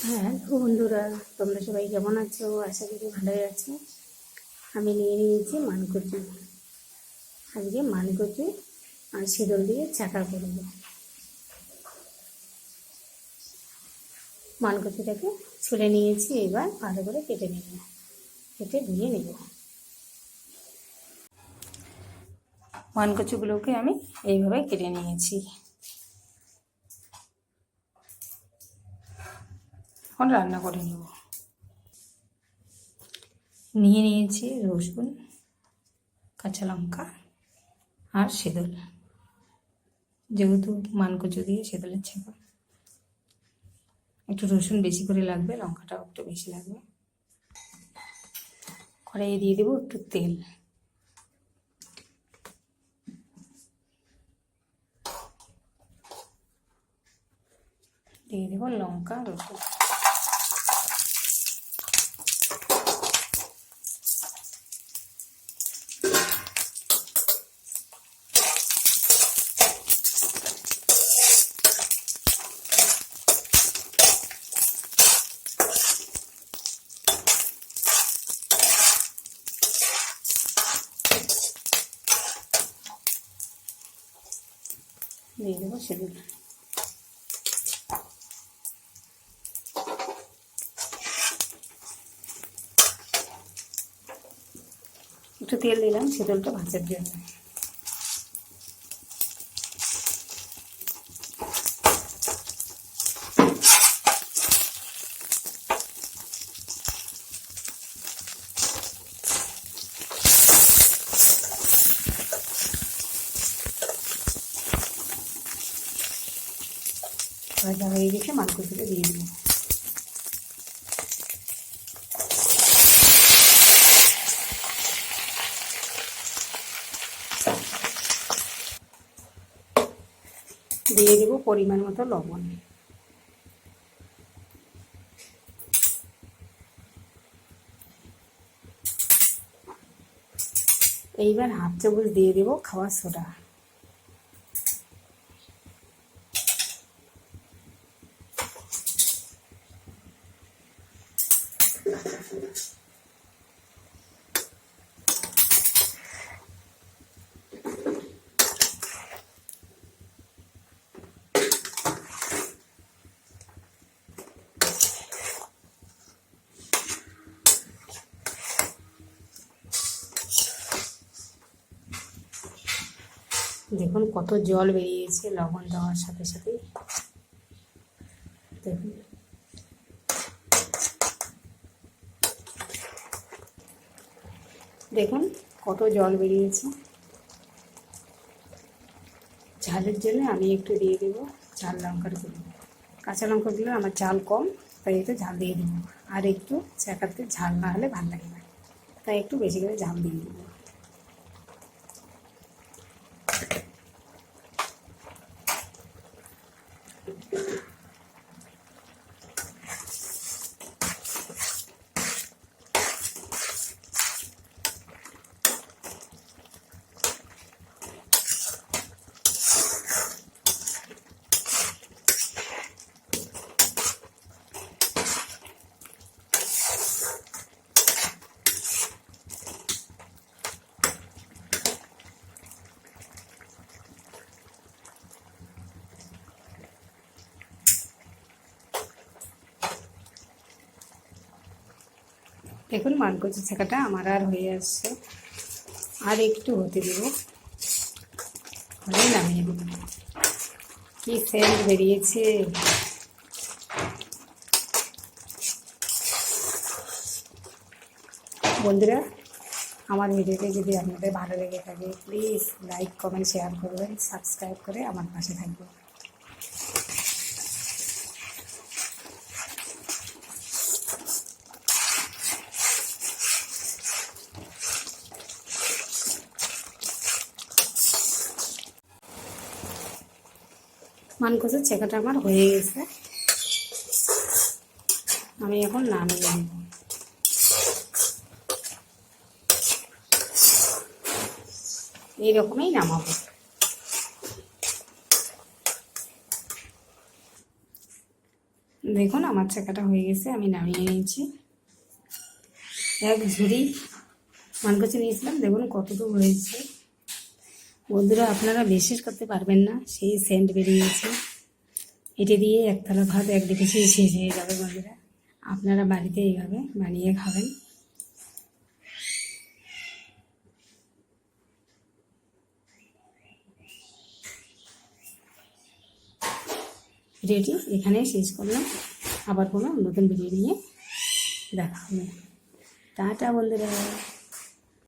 হ্যাঁ বন্ধুরা, তোমরা সবাই কেমন আছো? আশা করি ভালোই আছো। আমি নিয়ে নিয়েছি মানকচু। আজকে মানকচু আর সেদল দিয়ে চাকা করব। মানকচুটাকে ছুলে নিয়েছি, এবার ভালো করে কেটে নেব, কেটে ধুয়ে নেব। মানকচুগুলোকে আমি এইভাবে কেটে নিয়েছি। এখন রান্না করে নেব। নিয়ে নিয়েছি রসুন, কাঁচা লঙ্কা আর সেদল। যেহেতু মানকচু দিয়ে সেদলের ছাকা, একটু রসুন বেশি করে লাগবে, লঙ্কাটাও একটু বেশি লাগবে। কড়াইয়ে দিয়ে দেবো একটু তেল। দিয়ে দেবো লঙ্কা, রসুন। দিয়ে দেবো সেদিন একটু তেল দিলাম সেদলটা ভাজার জন্য। ভাজা হয়ে গেছে, মানকচুটা দিয়ে দেবো। দিয়ে দেবো পরিমাণ মতো লবণ। এইবার হাফ চামচ দিয়ে দেবো খাওয়ার সোডা। দেখুন কত জল বেরিয়েছে লবণ দেওয়ার সাথে সাথে। দেখুন দেখুন কত জল বেরিয়েছে। ঝালের জন্য আমি একটু দিয়ে দেবো ঝাল লঙ্কার গুঁড়ো। কাঁচা লঙ্কা দিলে আমার ঝাল কম, তাই একটু ঝাল দিয়ে দেবো। আর একটু চাকাতে ঝাল না হলে ভালো লাগে না, তাই একটু বেশি করে ঝাল দিয়ে দেবো। দেখুন মানকচু ছাকাটা আমার আর হয়ে আসছে, আর একটু হতে দেবো, হলেই নামিয়ে দেবো। কি সেন্ট বেরিয়েছে! বন্ধুরা, আমার ভিডিওটি যদি আপনাদের ভালো লেগে থাকে প্লিজ লাইক, কমেন্ট, শেয়ার করবেন, সাবস্ক্রাইব করে আমার পাশে থাকবেন। মানকচুর ছেঁকাটা আমার হয়ে গেছে, আমি এখন নামিয়ে নেব। এইরকমই নামাবো। দেখুন আমার ছাকাটা হয়ে গেছে, আমি নামিয়ে নিয়েছি। এক ঝুড়ি মানকচি নিয়েছিলাম, দেখুন কতটুকু হয়েছে। বন্ধুরা আপনারা বিশ্বাস করতে পারবেন না, সেই সেন্ট বেরিয়েছে। এটা দিয়ে এক থালা ভাত এক ডেকেছি শেষ হয়ে যাবে। বন্ধুরা আপনারা বাড়িতে এইভাবে বানিয়ে খাবেন। ভিডিওটি এখানে শেষ করলাম, আবার কোনো নতুন ভিডিও নিয়ে দেখা হবে। টাটা বন্ধুরা।